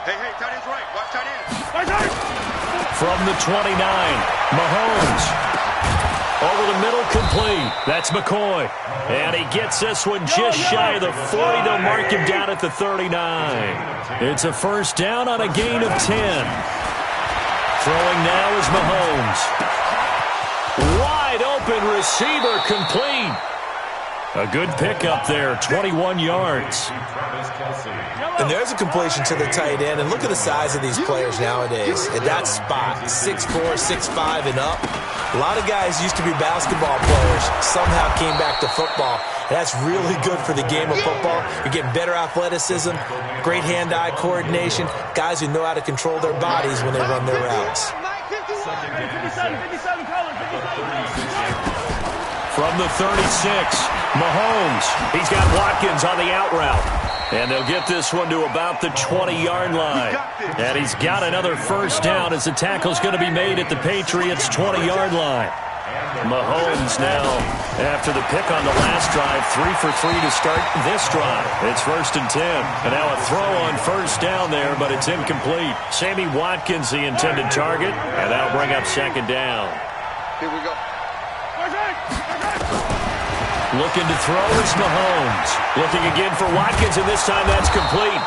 Hey, tight end's right. Watch tight end. From the 29, Mahomes. Over the middle, complete. That's McCoy. And he gets this one just shy of the 40. They'll mark him down at the 39. It's a first down on a gain of 10. Throwing now is Mahomes. Wide open receiver, complete. A good pickup there, 21 yards. And there's a completion to the tight end. And look at the size of these players nowadays. At that spot, 6'4", 6'5", and up. A lot of guys used to be basketball players, somehow came back to football. And that's really good for the game of football. You're getting better athleticism, great hand-eye coordination, guys who know how to control their bodies when they run their routes. From the 36, Mahomes. He's got Watkins on the out route. And they'll get this one to about the 20-yard line. And he's got another first down as the tackle's going to be made at the Patriots' 20-yard line. Mahomes now, after the pick on the last drive, 3 for 3 to start this drive. It's 1st and 10. And now a throw on first down there, but it's incomplete. Sammy Watkins, the intended target, and that'll bring up 2nd down. Here we go. Looking to throw is Mahomes. Looking again for Watkins, and this time that's complete.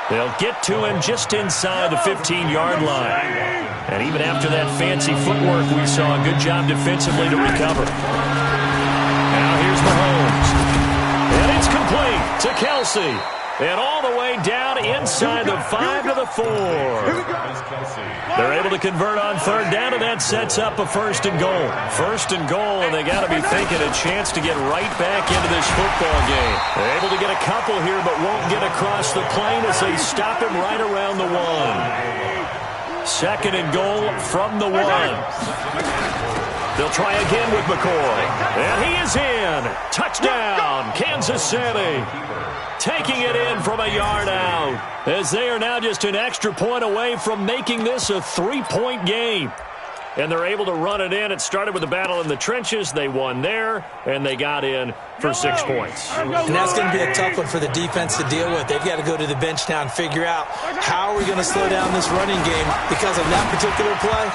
They'll get to him just inside the 15-yard line. And even after that fancy footwork, we saw a good job defensively to recover. Now here's Mahomes. And it's complete to Kelsey. And all the way down inside the 5 to the 4. They're able to convert on 3rd down, and that sets up a 1st and goal. 1st and goal, and they got to be thinking a chance to get right back into this football game. They're able to get a couple here, but won't get across the plane as they stop him right around the 1. 2nd and goal from the 1. They'll try again with McCoy. And he is in. Touchdown, Kansas City. Taking it in from a yard out, as they are now just an extra point away from making this a 3-point game. And they're able to run it in. It started with a battle in the trenches. They won there, and they got in for 6 points. And that's going to be a tough one for the defense to deal with. They've got to go to the bench now and figure out how are we going to slow down this running game. Because of that particular play,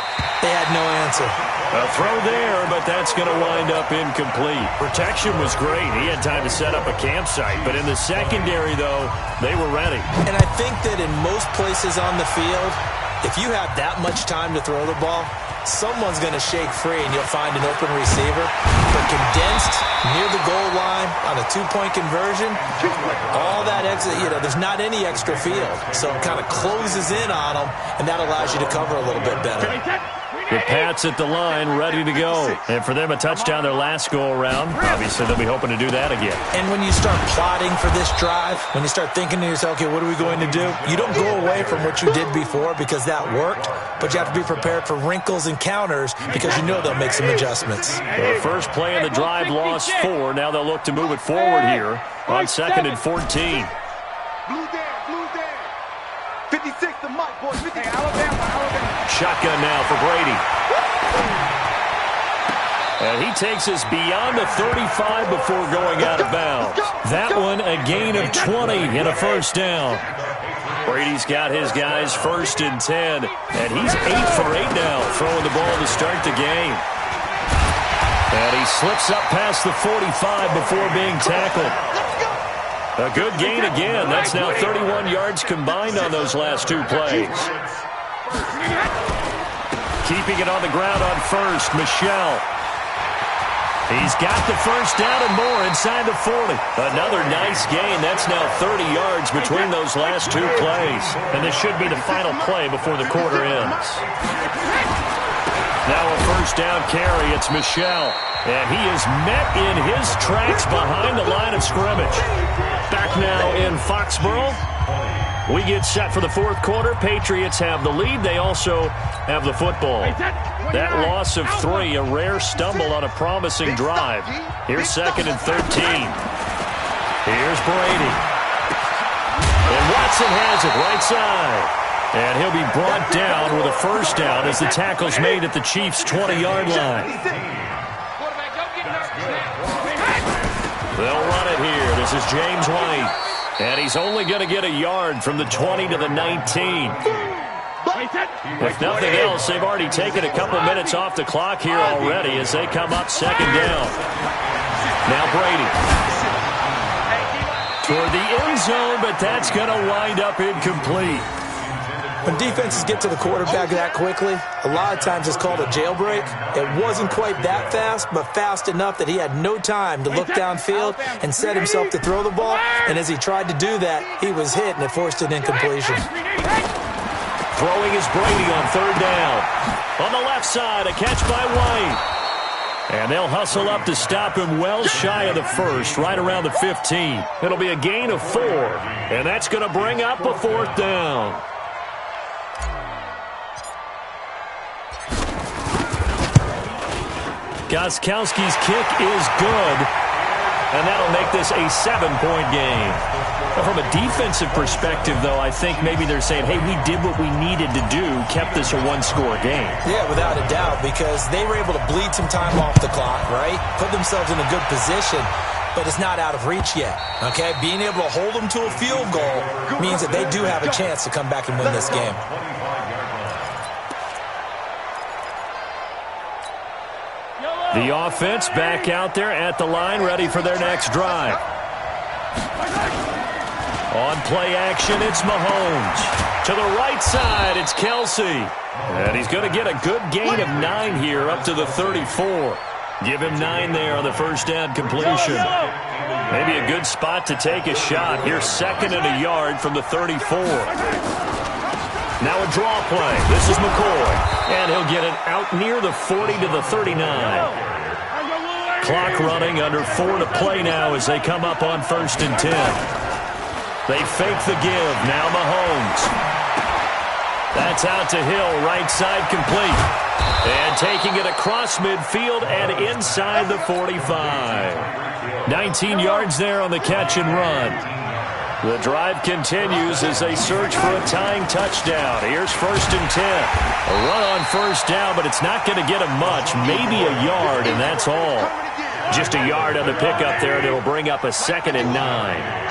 they had no answer. A throw there, but that's going to wind up incomplete. Protection was great. He had time to set up a campsite. But in the secondary, though, they were ready. And I think that in most places on the field, if you have that much time to throw the ball, someone's going to shake free and you'll find an open receiver. But condensed near the goal line on a 2-point conversion, all that exit, there's not any extra field. So it kind of closes in on them, and that allows you to cover a little bit better. The Pats at the line, ready to go. And for them, a touchdown their last go-around. Obviously, they'll be hoping to do that again. And when you start plotting for this drive, when you start thinking to yourself, okay, what are we going to do? You don't go away from what you did before because that worked, but you have to be prepared for wrinkles and counters because you know they'll make some adjustants. The first play of the drive lost 4. Now they'll look to move it forward here on 2nd and 14. Blue down. 56 to Mike, boys. 50. Hey, Alabama. Shotgun now for Brady. And he takes us beyond the 35 before going out of bounds. That one a gain of 20 and a first down. Brady's got his guys 1st and 10. And he's 8 for 8 now, throwing the ball to start the game. And he slips up past the 45 before being tackled. A good gain again. That's now 31 yards combined on those last 2 plays. Keeping it on the ground on 1st, Michelle. He's got the first down and more inside the 40. Another nice gain. That's now 30 yards between those last 2 plays. And this should be the final play before the quarter ends. Now a first down carry. It's Michelle. And he is met in his tracks behind the line of scrimmage. Back now in Foxborough. We get set for the 4th quarter. Patriots have the lead. They also have the football. That loss of 3, a rare stumble on a promising drive. Here's 2nd and 13. Here's Brady. And Watson has it right side. And he'll be brought down with a first down as the tackle's made at the Chiefs' 20-yard line. They'll run it here. This is James White. And he's only going to get a yard from the 20 to the 19. If nothing else, they've already taken a couple minutes off the clock here already as they come up second down. Now Brady. Toward the end zone, but that's going to wind up incomplete. When defenses get to the quarterback that quickly, a lot of times it's called a jailbreak. It wasn't quite that fast, but fast enough that he had no time to look downfield and set himself to throw the ball. And as he tried to do that, he was hit, and it forced an incompletion. Throwing is Brady on third down. On the left side, a catch by White. And they'll hustle up to stop him well shy of the first, right around the 15. It'll be a gain of 4, and that's going to bring up a fourth down. Gostkowski's kick is good, and that'll make this a 7-point game. From a defensive perspective, though, I think maybe they're saying, hey, we did what we needed to do, kept this a one-score game. Yeah, without a doubt, because they were able to bleed some time off the clock, right? Put themselves in a good position, but it's not out of reach yet, okay? Being able to hold them to a field goal means that they do have a chance to come back and win this game. The offense back out there at the line, ready for their next drive. On play action, it's Mahomes. To the right side, it's Kelsey. And he's going to get a good gain of 9 here, up to the 34. Give him 9 there on the first down completion. Maybe a good spot to take a shot. Here's 2nd and a yard from the 34. Now a draw play. This is McCoy. And he'll get it out near the 40 to the 39. Clock running, under 4 to play now as they come up on 1st and 10. They fake the give. Now Mahomes. That's out to Hill. Right side complete. And taking it across midfield and inside the 45. 19 yards there on the catch and run. The drive continues as they search for a tying touchdown. Here's 1st and 10. A run on first down, but it's not going to get him much. Maybe a yard, and that's all. Just a yard on the pickup there, and it'll bring up a 2nd and 9.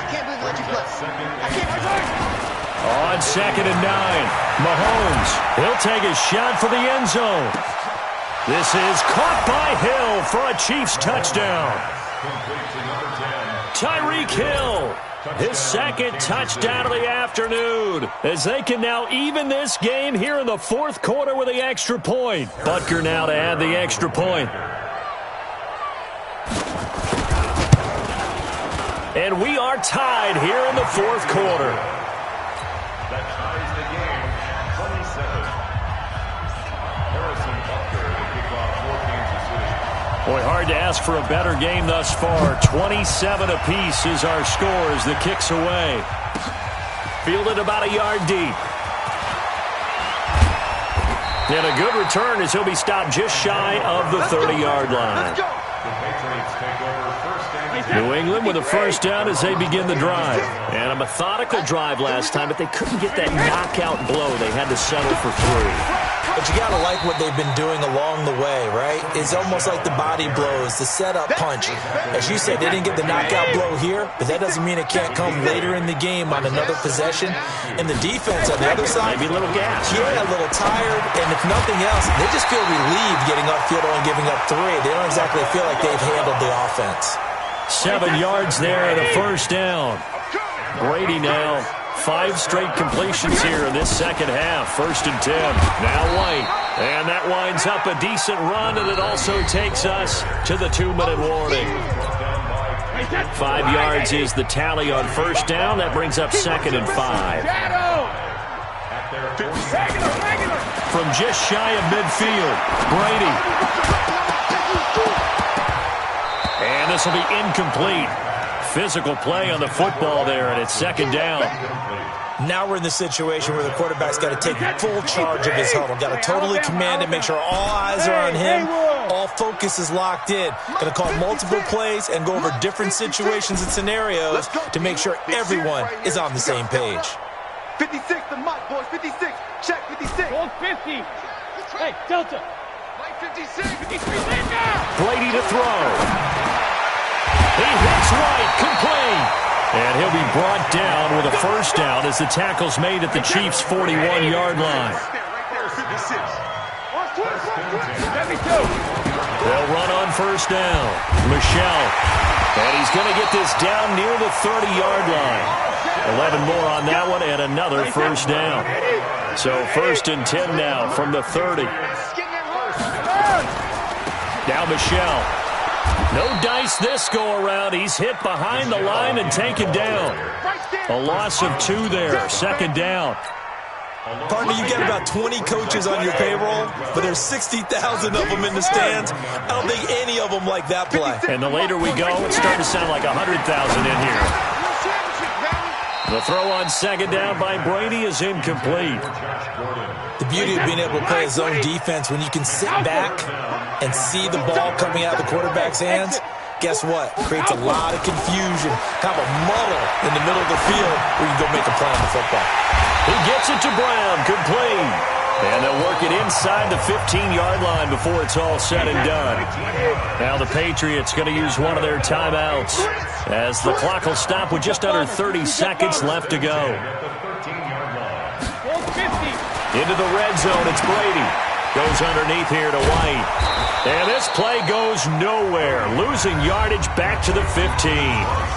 On 2nd and 9, Mahomes. He'll take a shot for the end zone. This is caught by Hill for a Chiefs touchdown. Tyreek Hill. His 2nd touchdown of the afternoon as they can now even this game here in the 4th quarter with the extra point. Butker now to add the extra point. And we are tied here in the 4th quarter. That ties the game, 27. Harrison Butker to kick off 4-game decision. Boy, hard to ask for a better game thus far. 27 apiece is our score as the kick's away. Fielded about a yard deep. And a good return as he'll be stopped just shy of the 30-yard line. The Patriots take over 1st and 10. New England with a first down as they begin the drive. And a methodical drive last time, but they couldn't get that knockout blow. They had to settle for 3. But you got to like what they've been doing along the way, right? It's almost like the body blows, the setup punch. As you said, they didn't get the knockout blow here, but that doesn't mean it can't come later in the game on another possession. And the defense on the other side, Maybe a little gas. yeah, a little tired. And if nothing else, they just feel relieved getting upfield only giving up 3. They don't exactly feel like they've handled the offense. 7 yards there and a first down. Brady now 5 straight completions here in this second half. 1st and 10. Now White. And that winds up a decent run, and it also takes us to the 2-minute warning. 5 yards is the tally on first down. That brings up 2nd and 5. From just shy of midfield, Brady. And this will be incomplete. Physical play on the football there, and it's 2nd down. Now we're in the situation where the quarterback's got to take full charge of his huddle. Got to totally command it, make sure all eyes are on him. All focus is locked in. Going to call multiple plays and go over different situations and scenarios to make sure everyone is on the same page. 56, the mic, boys. 56. Check 56. Hold 50. Hey, Delta. Mike 56. 53 there. Brady to throw. He hits White, complete. And he'll be brought down with a first down as the tackle's made at the Chiefs' 41-yard line. They'll run on first down. Michelle. And he's going to get this down near the 30-yard line. 11 more on that one and another first down. So 1st and 10 now from the 30. Now Michelle. No dice this go-around. He's hit behind the line and taken down. A loss of 2 there. 2nd down. Partner, you got about 20 coaches on your payroll, but there's 60,000 of them in the stands. I don't think any of them like that play. And the later we go, it's starting to sound like 100,000 in here. The throw on 2nd down by Brady is incomplete. The beauty of being able to play a zone defense when you can sit back and see the ball coming out of the quarterback's hands, guess what? Creates a lot of confusion, kind of a muddle in the middle of the field where you can go make a play on the football. He gets it to Brown, complete. And they'll work it inside the 15-yard line before it's all said and done. Now the Patriots going to use one of their timeouts as the clock will stop with just under 30 seconds left to go. Into the red zone, it's Brady. Goes underneath here to White. And this play goes nowhere. Losing yardage back to the 15.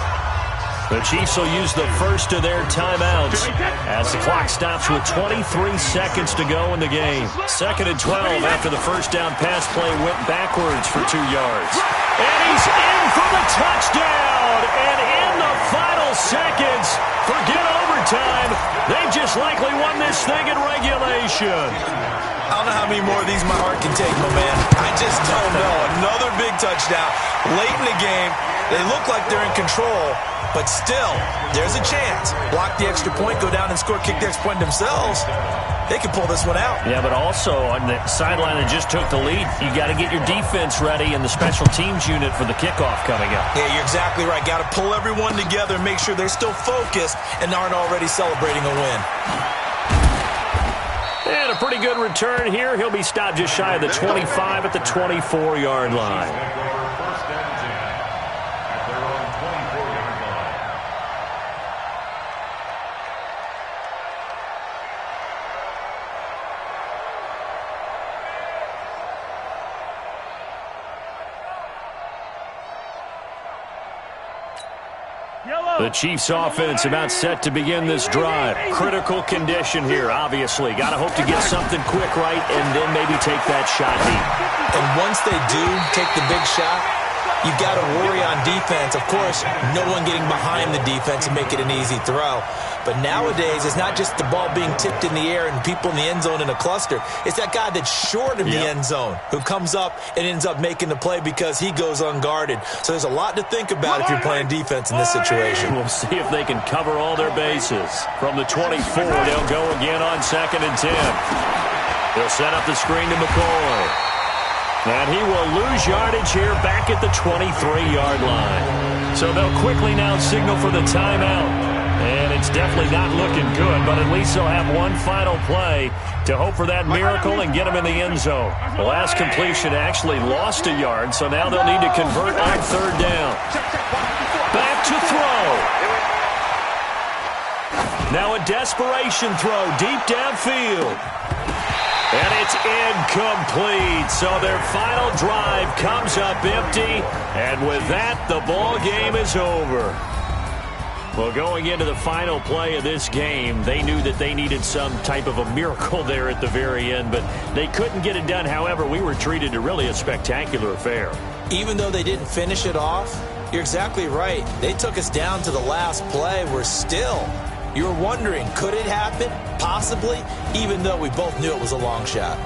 The Chiefs will use the first of their timeouts as the clock stops with 23 seconds to go in the game. 2nd and 12 after the first down pass play went backwards for 2 yards. And he's in for the touchdown. And in the final seconds, forget overtime. They've just likely won this thing in regulation. I don't know how many more of these my heart can take, my man. I just don't know. Another big touchdown late in the game. They look like they're in control, but still, there's a chance. Block the extra point, go down and score, kick the extra point themselves. They can pull this one out. Yeah, but also on the sideline that just took the lead, you got to get your defense ready and the special teams unit for the kickoff coming up. Yeah, you're exactly right. Got to pull everyone together and make sure they're still focused and aren't already celebrating a win. And a pretty good return here. He'll be stopped just shy of the 25 at the 24-yard line. The Chiefs offense about set to begin this drive. Critical condition here, obviously. Got to hope to get something quick right and then maybe take that shot deep. And once they do take the big shot, you got to worry on defense. Of course, no one getting behind the defense and make it an easy throw. But nowadays, it's not just the ball being tipped in the air and people in the end zone in a cluster. It's that guy that's short of the end zone who comes up and ends up making the play because he goes unguarded. So there's a lot to think about if you're playing defense in this situation. We'll see if they can cover all their bases. From the 24, they'll go again on 2nd and 10. They'll set up the screen to McCoy. And he will lose yardage here back at the 23-yard line. So they'll quickly now signal for the timeout. And it's definitely not looking good, but at least they'll have one final play to hope for that miracle and get them in the end zone. The last completion actually lost a yard, so now they'll need to convert on 3rd down. Back to throw. Now a desperation throw deep downfield. And it's incomplete. So their final drive comes up empty. And with that, the ball game is over. Well, going into the final play of this game, they knew that they needed some type of a miracle there at the very end, but they couldn't get it done. However, we were treated to really a spectacular affair. Even though they didn't finish it off, you're exactly right. They took us down to the last play. We're still, you were wondering, could it happen? Possibly, even though we both knew it was a long shot.